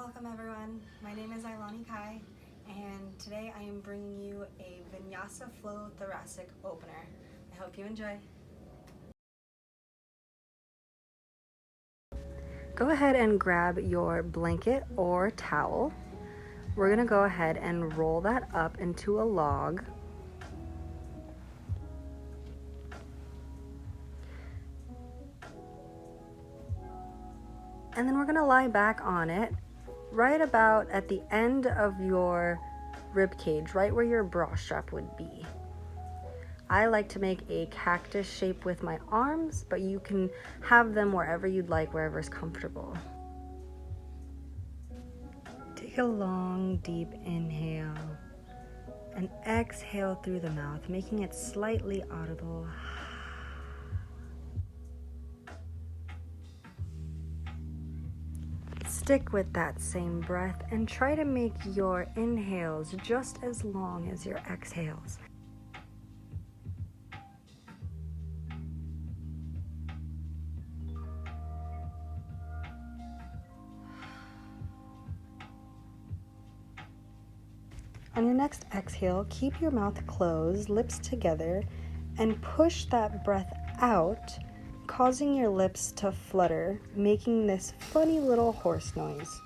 Welcome everyone, my name is Aeilani Kai, and today I am bringing you a vinyasa flow thoracic opener. I hope you enjoy. Go ahead and grab your blanket or towel. We're gonna go ahead and roll that up into a log. And then we're gonna lie back on it right about at the end of your rib cage, right where your bra strap would be. I like to make a cactus shape with my arms, but you can have them wherever you'd like, wherever is comfortable. Take a long, deep inhale and exhale through the mouth, making it slightly audible. Stick with that same breath and try to make your inhales just as long as your exhales. On your next exhale, keep your mouth closed, lips together, and push that breath out, causing your lips to flutter, making this funny little horse noise.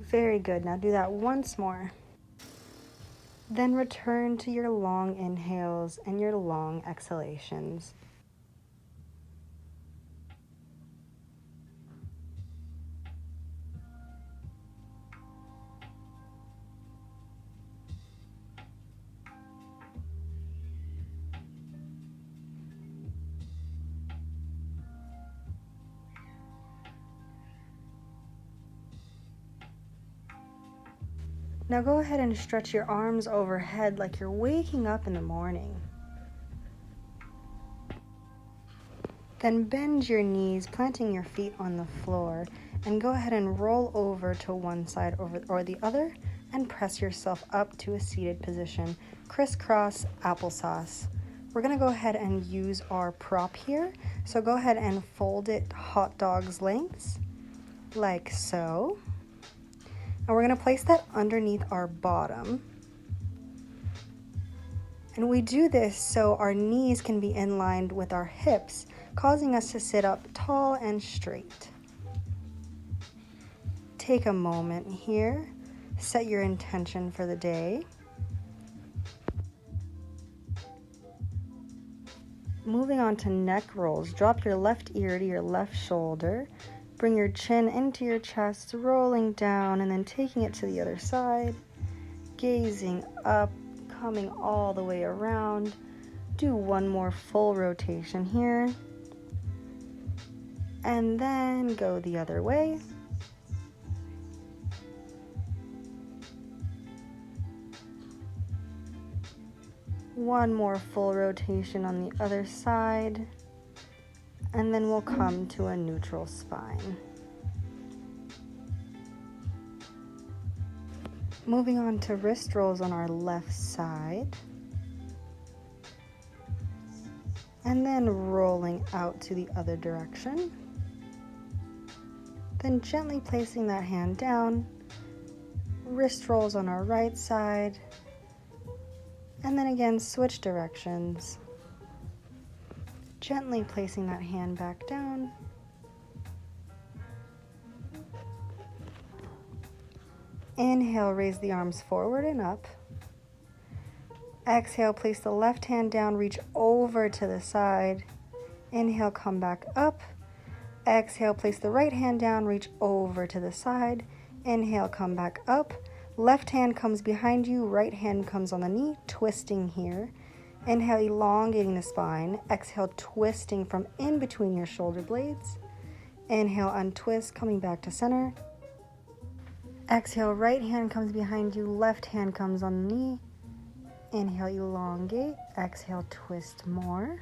Very good. Now do that once more. Then return to your long inhales and your long exhalations. Now go ahead and stretch your arms overhead like you're waking up in the morning. Then bend your knees, planting your feet on the floor, and go ahead and roll over to one side or the other and press yourself up to a seated position. Crisscross applesauce. We're gonna go ahead and use our prop here. So go ahead and fold it hot dog's lengths, like so. And we're gonna place that underneath our bottom. And we do this so our knees can be in line with our hips, causing us to sit up tall and straight. Take a moment here, set your intention for the day. Moving on to neck rolls, drop your left ear to your left shoulder. Bring your chin into your chest, rolling down and then taking it to the other side. Gazing up, coming all the way around. Do one more full rotation here. And then go the other way. One more full rotation on the other side. And then we'll come to a neutral spine. Moving on to wrist rolls on our left side. And then rolling out to the other direction. Then gently placing that hand down. Wrist rolls on our right side. And then again, switch directions. Gently placing that hand back down. Inhale, raise the arms forward and up. Exhale, place the left hand down, reach over to the side. Inhale, come back up. Exhale, place the right hand down, reach over to the side. Inhale, come back up. Left hand comes behind you, right hand comes on the knee, twisting here. Inhale, elongating the spine. Exhale, twisting from in between your shoulder blades. Inhale, untwist, coming back to center. Exhale, right hand comes behind you, left hand comes on the knee. Inhale, elongate. Exhale, twist more.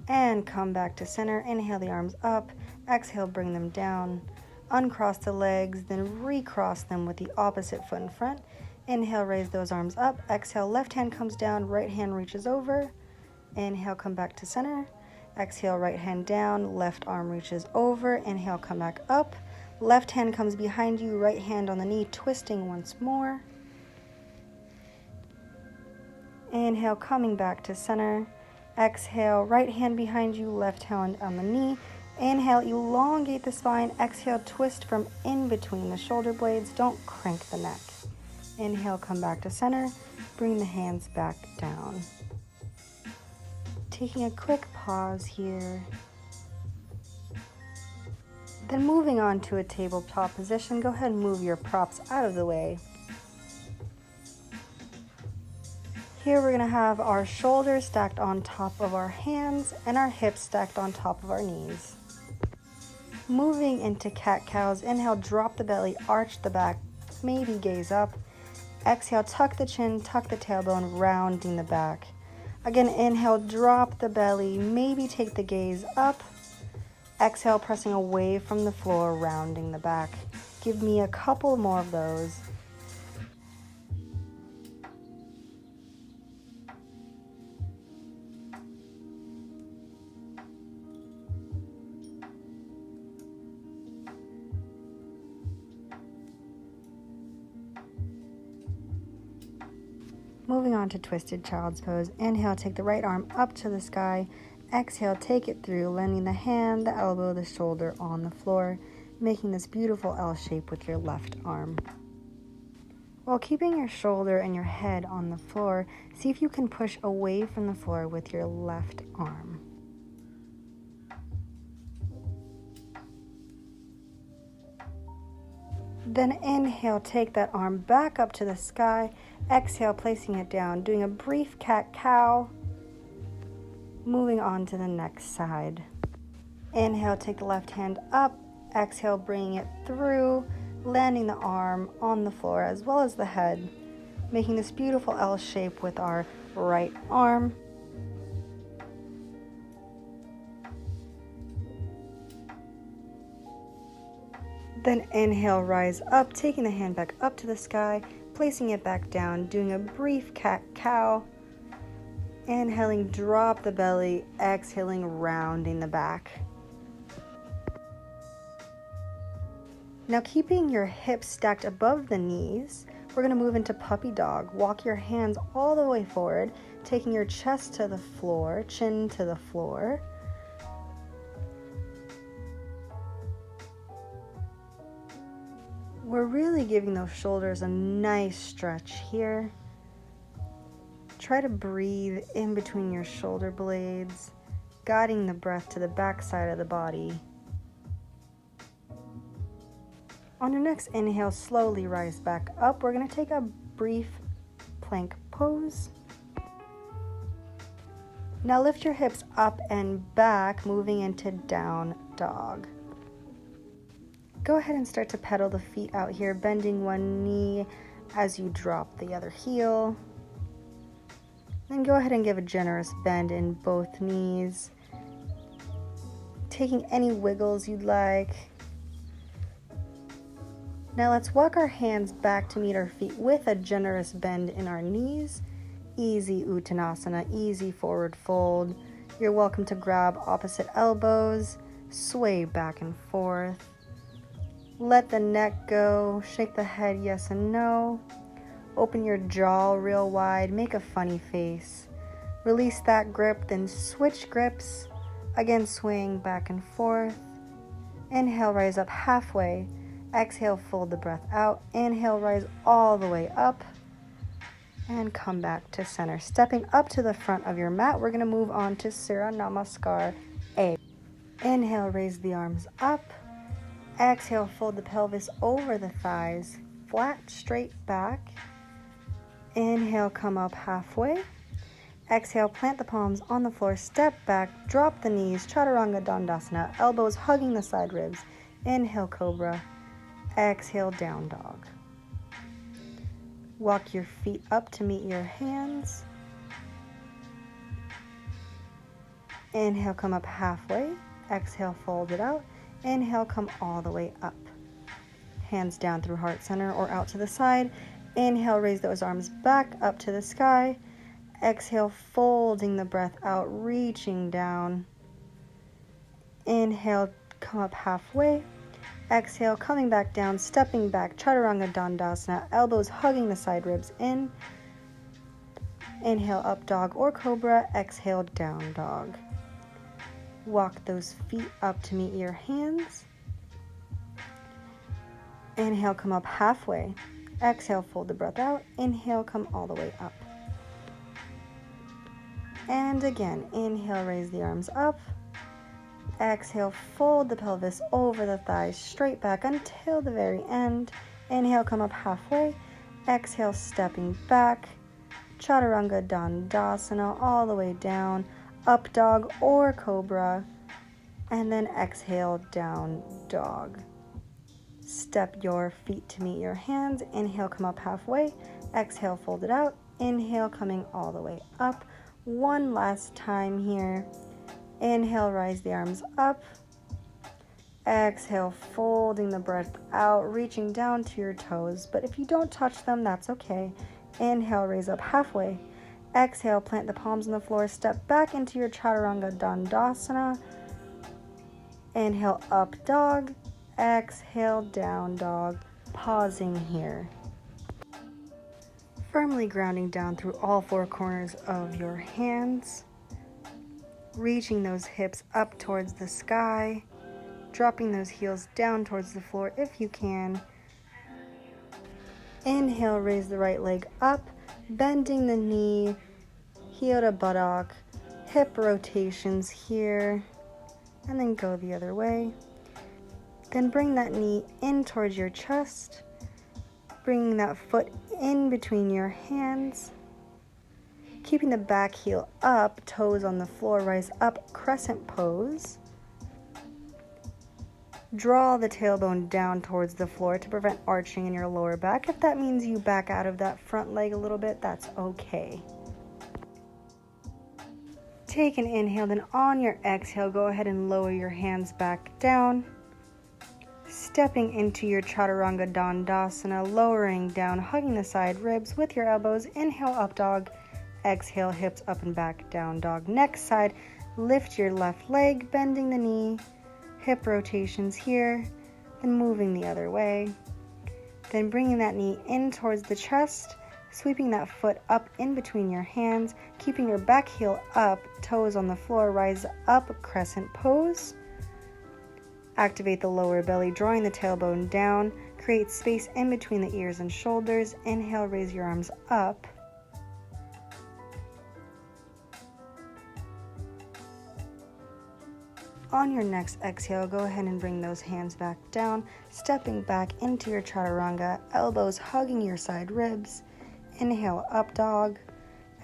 And come back to center. Inhale the arms up. Exhale, bring them down. Uncross the legs, then recross them with the opposite foot in front. Inhale, raise those arms up. Exhale, left hand comes down, right hand reaches over. Inhale, come back to center. Exhale, right hand down, left arm reaches over. Inhale, come back up. Left hand comes behind you, right hand on the knee, twisting once more. Inhale, coming back to center. Exhale, right hand behind you, left hand on the knee. Inhale, elongate the spine. Exhale, twist from in between the shoulder blades. Don't crank the neck. Inhale, come back to center. Bring the hands back down. Taking a quick pause here. Then moving on to a tabletop position, go ahead and move your props out of the way. Here we're going to have our shoulders stacked on top of our hands and our hips stacked on top of our knees. Moving into cat-cows, inhale, drop the belly, arch the back, maybe gaze up. Exhale, tuck the chin, tuck the tailbone, rounding the back. Again, inhale, drop the belly, maybe take the gaze up. Exhale, pressing away from the floor, rounding the back. Give me a couple more of those. Moving on to twisted child's pose. Inhale, take the right arm up to the sky. Exhale, take it through, landing the hand, the elbow, the shoulder on the floor, making this beautiful L shape with your left arm. While keeping your shoulder and your head on the floor, see if you can push away from the floor with your left arm. Then inhale, take that arm back up to the sky. Exhale, placing it down, doing a brief cat-cow. Moving on to the next side. Inhale, take the left hand up. Exhale, bringing it through, landing the arm on the floor as well as the head, making this beautiful L shape with our right arm. Then inhale, rise up, taking the hand back up to the sky, placing it back down, doing a brief cat-cow. Inhaling, drop the belly, exhaling, rounding the back. Now keeping your hips stacked above the knees, we're going to move into puppy dog. Walk your hands all the way forward, taking your chest to the floor, chin to the floor. We're really giving those shoulders a nice stretch here. Try to breathe in between your shoulder blades, guiding the breath to the back side of the body. On your next inhale, slowly rise back up. We're going to take a brief plank pose. Now lift your hips up and back, moving into down dog. Go ahead and start to pedal the feet out here, bending one knee as you drop the other heel. Then go ahead and give a generous bend in both knees, taking any wiggles you'd like. Now let's walk our hands back to meet our feet with a generous bend in our knees. Easy Uttanasana, easy forward fold. You're welcome to grab opposite elbows, sway back and forth. Let the neck go, shake the head yes and no. Open your jaw real wide, make a funny face. Release that grip, then switch grips. Again, swing back and forth. Inhale, rise up halfway. Exhale, fold the breath out. Inhale, rise all the way up. And come back to center. Stepping up to the front of your mat, we're going to move on to Surya Namaskar A. Inhale, raise the arms up. Exhale, fold the pelvis over the thighs, flat, straight back. Inhale, come up halfway. Exhale, plant the palms on the floor, step back, drop the knees, Chaturanga Dandasana, elbows hugging the side ribs. Inhale, cobra. Exhale, down dog. Walk your feet up to meet your hands. Inhale, come up halfway. Exhale, fold it out. Inhale, come all the way up. Hands down through heart center or out to the side. Inhale, raise those arms back up to the sky. Exhale, folding the breath out, reaching down. Inhale, come up halfway. Exhale, coming back down, stepping back, Chaturanga Dandasana, elbows hugging the side ribs in. Inhale, up dog or cobra. Exhale, down dog. Walk those feet up to meet your hands. Inhale, come up halfway. Exhale, fold the breath out. Inhale, come all the way up. And again, inhale, raise the arms up. Exhale, fold the pelvis over the thighs, straight back until the very end. Inhale, come up halfway. Exhale, stepping back. Chaturanga Dandasana, all the way down. Up dog or cobra. And then exhale, down dog. Step your feet to meet your hands. Inhale, come up halfway. Exhale, fold it out. Inhale, coming all the way up. One last time here. Inhale, rise the arms up. Exhale, folding the breath out, reaching down to your toes. But if you don't touch them, that's okay. Inhale, raise up halfway. Exhale, plant the palms on the floor. Step back into your Chaturanga Dandasana. Inhale, up dog. Exhale, down dog. Pausing here. Firmly grounding down through all four corners of your hands. Reaching those hips up towards the sky. Dropping those heels down towards the floor if you can. Inhale, raise the right leg up. Bending the knee. Heel to buttock. Hip rotations here. And then go the other way. Then bring that knee in towards your chest. Bringing that foot in between your hands. Keeping the back heel up, toes on the floor, rise up, crescent pose. Draw the tailbone down towards the floor to prevent arching in your lower back. If that means you back out of that front leg a little bit, that's okay. Take an inhale, then on your exhale, go ahead and lower your hands back down. Stepping into your Chaturanga Dandasana, lowering down, hugging the side ribs with your elbows. Inhale, up dog. Exhale, hips up and back, down dog. Next side, lift your left leg, bending the knee. Hip rotations here, then moving the other way. Then bringing that knee in towards the chest, sweeping that foot up in between your hands, keeping your back heel up, toes on the floor, rise up, crescent pose. Activate the lower belly, drawing the tailbone down, create space in between the ears and shoulders. Inhale, raise your arms up. On your next exhale, go ahead and bring those hands back down, stepping back into your Chaturanga, elbows hugging your side ribs. Inhale, up dog.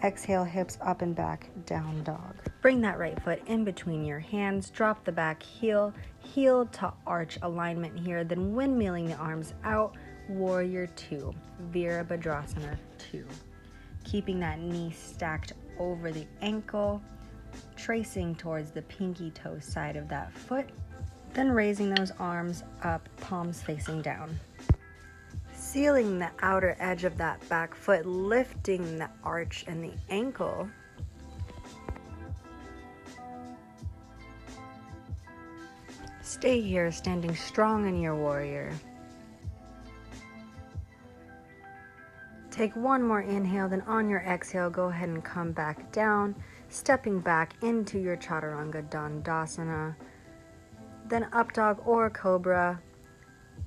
Exhale, hips up and back, down dog. Bring that right foot in between your hands, drop the back heel, heel to arch alignment here, then windmilling the arms out, warrior two, Virabhadrasana 2. Keeping that knee stacked over the ankle, tracing towards the pinky toe side of that foot, then raising those arms up, palms facing down. Sealing the outer edge of that back foot, lifting the arch and the ankle. Stay here, standing strong in your warrior. Take one more inhale, then on your exhale, go ahead and come back down, stepping back into your Chaturanga Dandasana, then up dog or cobra,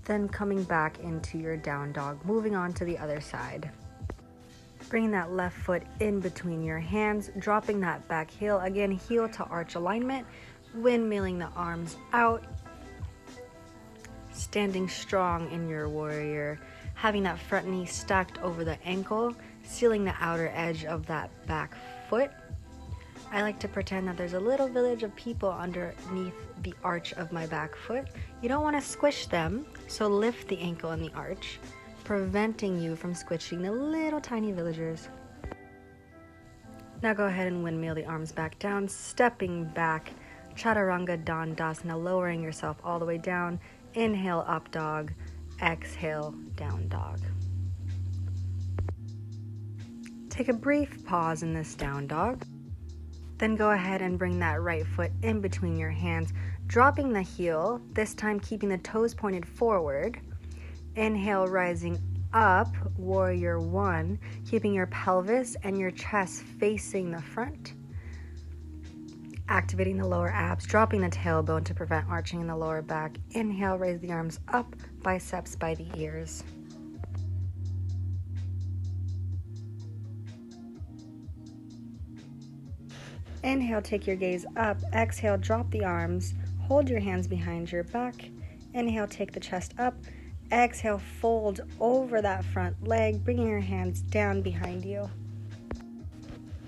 then coming back into your down dog, moving on to the other side. Bring that left foot in between your hands, dropping that back heel, again, heel to arch alignment, windmilling the arms out, standing strong in your warrior, having that front knee stacked over the ankle, sealing the outer edge of that back foot. I like to pretend that there's a little village of people underneath the arch of my back foot. You don't want to squish them, so lift the ankle and the arch, preventing you from squishing the little tiny villagers. Now go ahead and windmill the arms back down, stepping back, Chaturanga Dandasana, lowering yourself all the way down. Inhale, up dog. Exhale, down dog. Take a brief pause in this down dog. Then go ahead and bring that right foot in between your hands, dropping the heel, this time keeping the toes pointed forward. Inhale, rising up, warrior one, keeping your pelvis and your chest facing the front. Activating the lower abs, dropping the tailbone to prevent arching in the lower back. Inhale, raise the arms up, biceps by the ears. Inhale, take your gaze up. Exhale, drop the arms. Hold your hands behind your back. Inhale, take the chest up. Exhale, fold over that front leg, bringing your hands down behind you.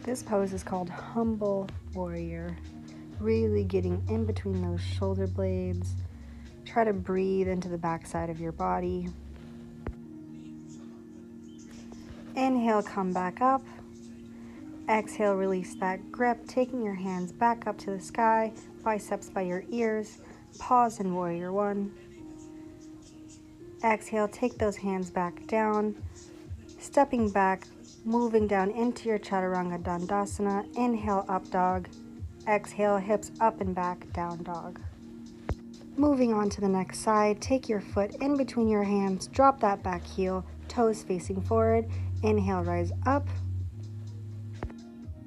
This pose is called Humble Warrior. Really getting in between those shoulder blades. Try to breathe into the back side of your body. Inhale, come back up. Exhale, release that grip, taking your hands back up to the sky, biceps by your ears. Pause in warrior one. Exhale, take those hands back down. Stepping back, moving down into your Chaturanga Dandasana. Inhale, up dog. Exhale, hips up and back, down dog. Moving on to the next side, take your foot in between your hands, drop that back heel, toes facing forward. Inhale, rise up.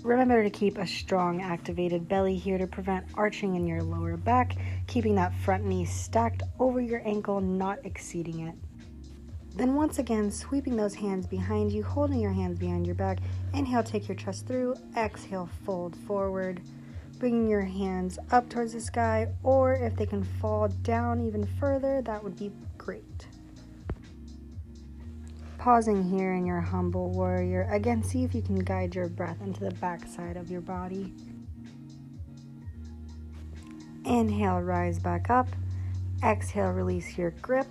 Remember to keep a strong activated belly here to prevent arching in your lower back, keeping that front knee stacked over your ankle, not exceeding it. Then once again, sweeping those hands behind you, holding your hands behind your back. Inhale, take your chest through. Exhale, fold forward. Bringing your hands up towards the sky, or if they can fall down even further, that would be great. Pausing here in your humble warrior. Again, see if you can guide your breath into the back side of your body. Inhale, rise back up. Exhale, release your grip.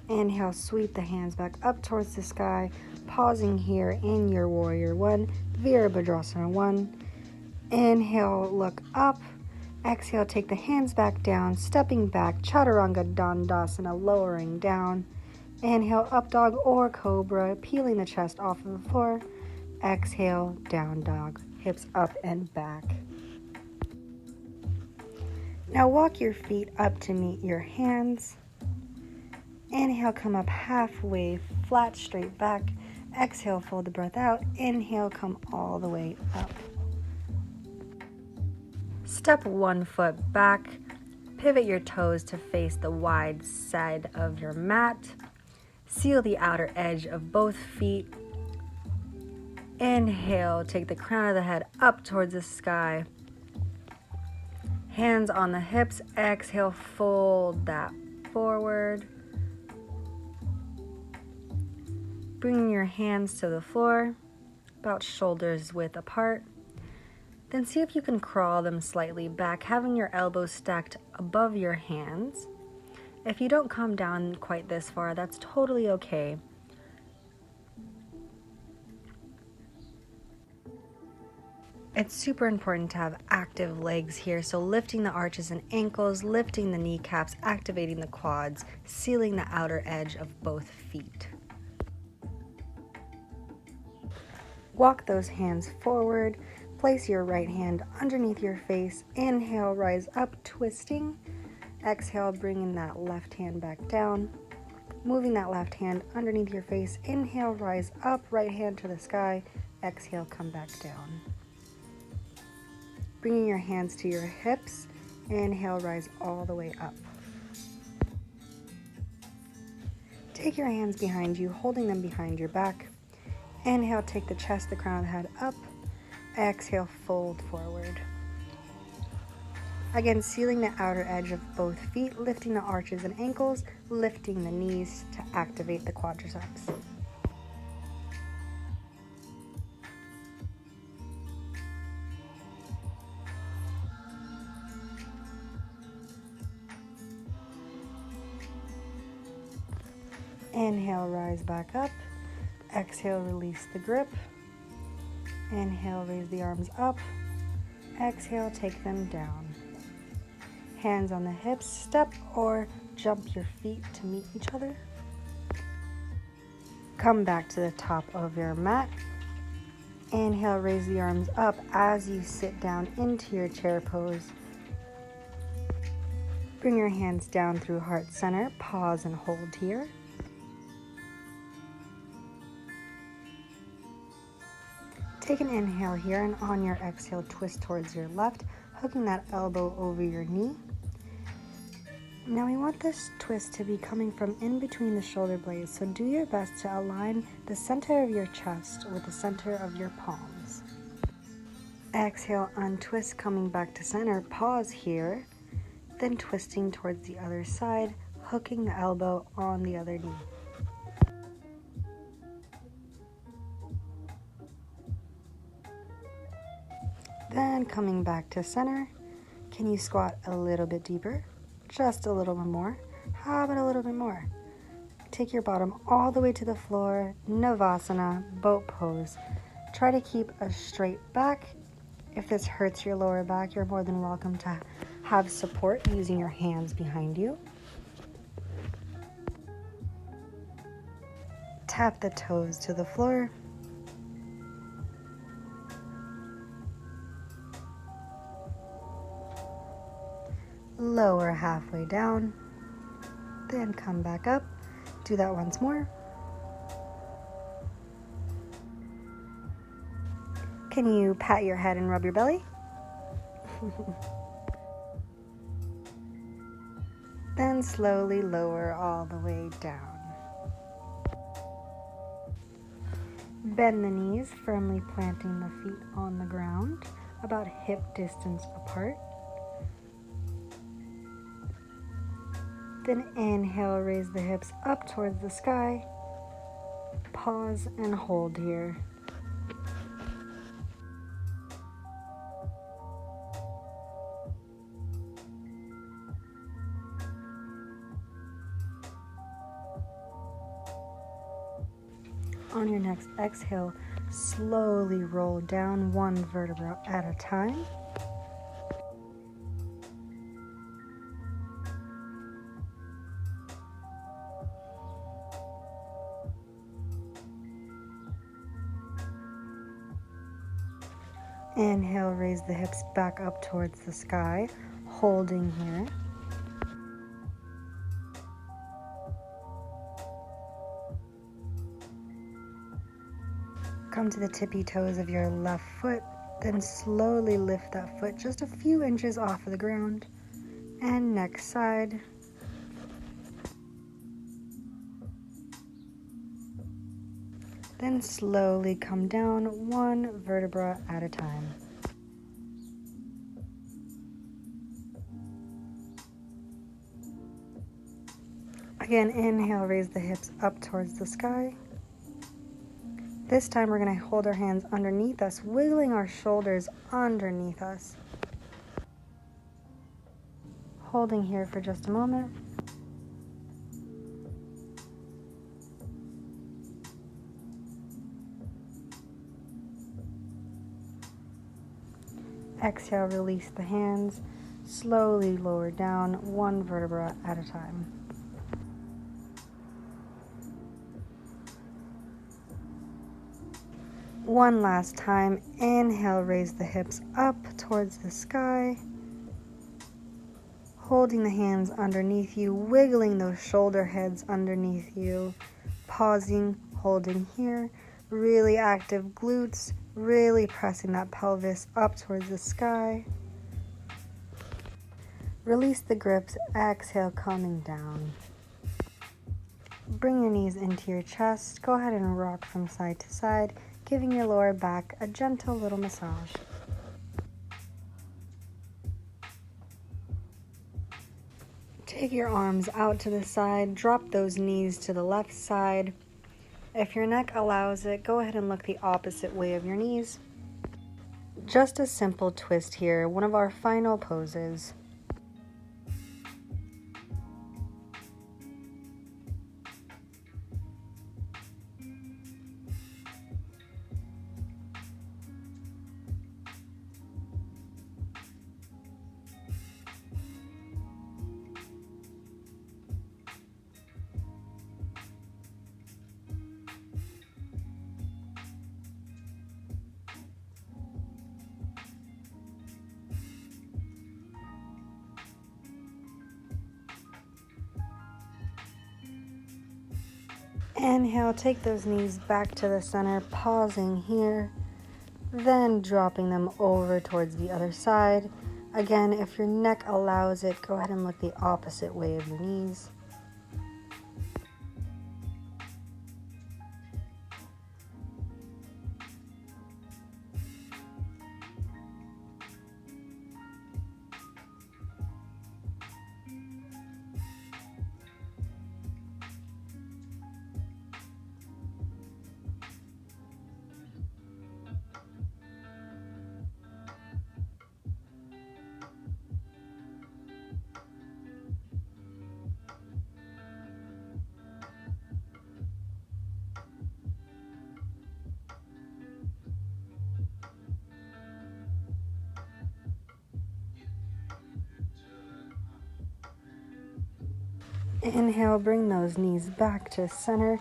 Inhale, sweep the hands back up towards the sky. Pausing here in your warrior one, Virabhadrasana one. Inhale, look up. Exhale, take the hands back down, stepping back, Chaturanga Dandasana, lowering down. Inhale, up dog or cobra, peeling the chest off of the floor. Exhale, down dog, hips up and back. Now walk your feet up to meet your hands. Inhale, come up halfway, flat, straight back. Exhale, fold the breath out. Inhale, come all the way up. Step one foot back. Pivot your toes to face the wide side of your mat. Seal the outer edge of both feet. Inhale, take the crown of the head up towards the sky. Hands on the hips. Exhale, fold that forward. Bringing your hands to the floor, about shoulders width apart. Then see if you can crawl them slightly back, having your elbows stacked above your hands. If you don't come down quite this far, that's totally okay. It's super important to have active legs here, so lifting the arches and ankles, lifting the kneecaps, activating the quads, sealing the outer edge of both feet. Walk those hands forward. Place your right hand underneath your face. Inhale, rise up, twisting. Exhale, bringing that left hand back down. Moving that left hand underneath your face. Inhale, rise up, right hand to the sky. Exhale, come back down. Bringing your hands to your hips. Inhale, rise all the way up. Take your hands behind you, holding them behind your back. Inhale, take the chest, the crown of the head up. Exhale, fold forward. Again, sealing the outer edge of both feet, lifting the arches and ankles, lifting the knees to activate the quadriceps. Inhale, rise back up. Exhale, release the grip. Inhale, raise the arms up. Exhale, take them down. Hands on the hips, step or jump your feet to meet each other. Come back to the top of your mat. Inhale, raise the arms up as you sit down into your chair pose. Bring your hands down through heart center. Pause and hold here. Take an inhale here, and on your exhale, twist towards your left, hooking that elbow over your knee. Now we want this twist to be coming from in between the shoulder blades, so do your best to align the center of your chest with the center of your palms. Exhale, untwist, coming back to center. Pause here, then twisting towards the other side, hooking the elbow on the other knee. Then coming back to center, can you squat a little bit deeper? Just a little bit more. How about a little bit more? Take your bottom all the way to the floor, Navasana, boat pose. Try to keep a straight back. If this hurts your lower back, you're more than welcome to have support using your hands behind you. Tap the toes to the floor. Lower halfway down, then come back up. Do that once more. Can you pat your head and rub your belly? Then slowly lower all the way down. Bend the knees, firmly planting the feet on the ground, about hip distance apart. Then inhale, raise the hips up towards the sky. Pause and hold here. On your next exhale, slowly roll down one vertebra at a time. Inhale, raise the hips back up towards the sky, holding here. Come to the tippy toes of your left foot, then slowly lift that foot just a few inches off of the ground. And next side. Then slowly come down one vertebra at a time. Again, inhale, raise the hips up towards the sky. This time we're going to hold our hands underneath us, wiggling our shoulders underneath us. Holding here for just a moment. Exhale, release the hands. Slowly lower down one vertebra at a time. One last time. Inhale, raise the hips up towards the sky. Holding the hands underneath you, wiggling those shoulder heads underneath you. Pausing, holding here. Really active glutes. Really pressing that pelvis up towards the sky. Release the grips. Exhale, coming down. Bring your knees into your chest. Go ahead and rock from side to side, giving your lower back a gentle little massage. Take your arms out to the side. Drop those knees to the left side. If your neck allows it, go ahead and look the opposite way of your knees. Just a simple twist here, one of our final poses. Inhale, take those knees back to the center, pausing here, then dropping them over towards the other side. Again, if your neck allows it, go ahead and look the opposite way of your knees. Inhale, bring those knees back to center.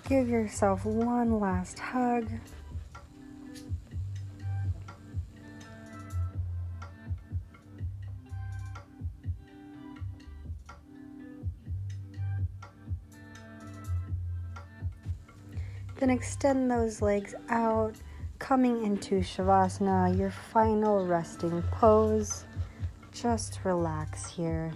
Give yourself one last hug. Then extend those legs out, coming into Shavasana, your final resting pose. Just relax here.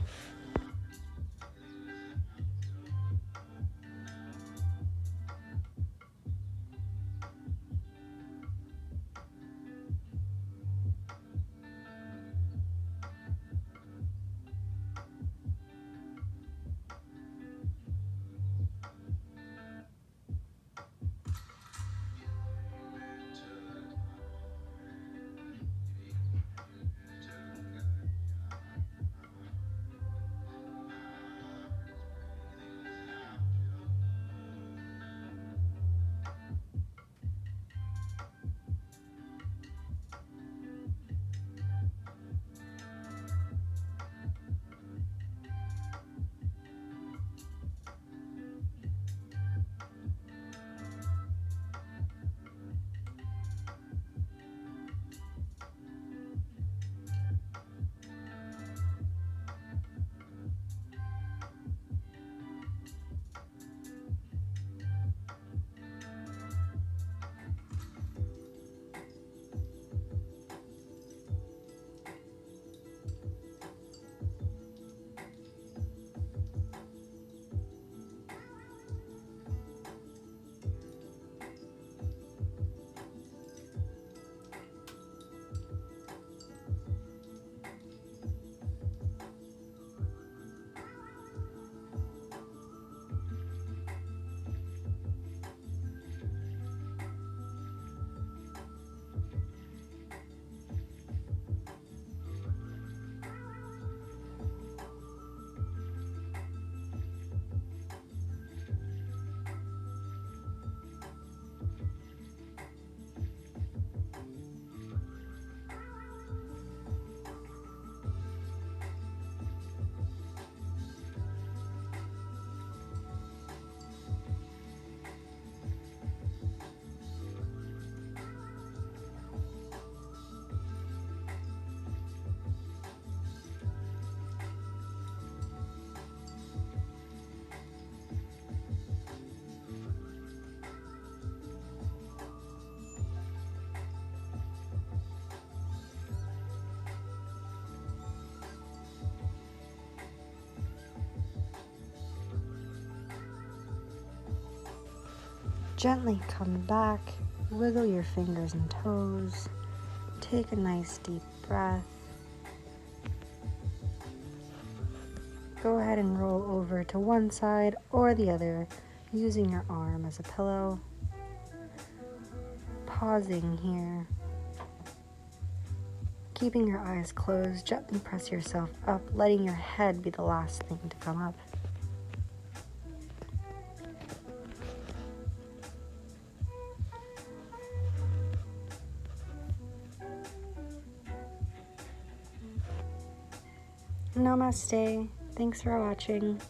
Gently come back, wiggle your fingers and toes, take a nice deep breath. Go ahead and roll over to one side or the other, using your arm as a pillow. Pausing here. Keeping your eyes closed, gently press yourself up, letting your head be the last thing to come up. Namaste. Thanks for watching.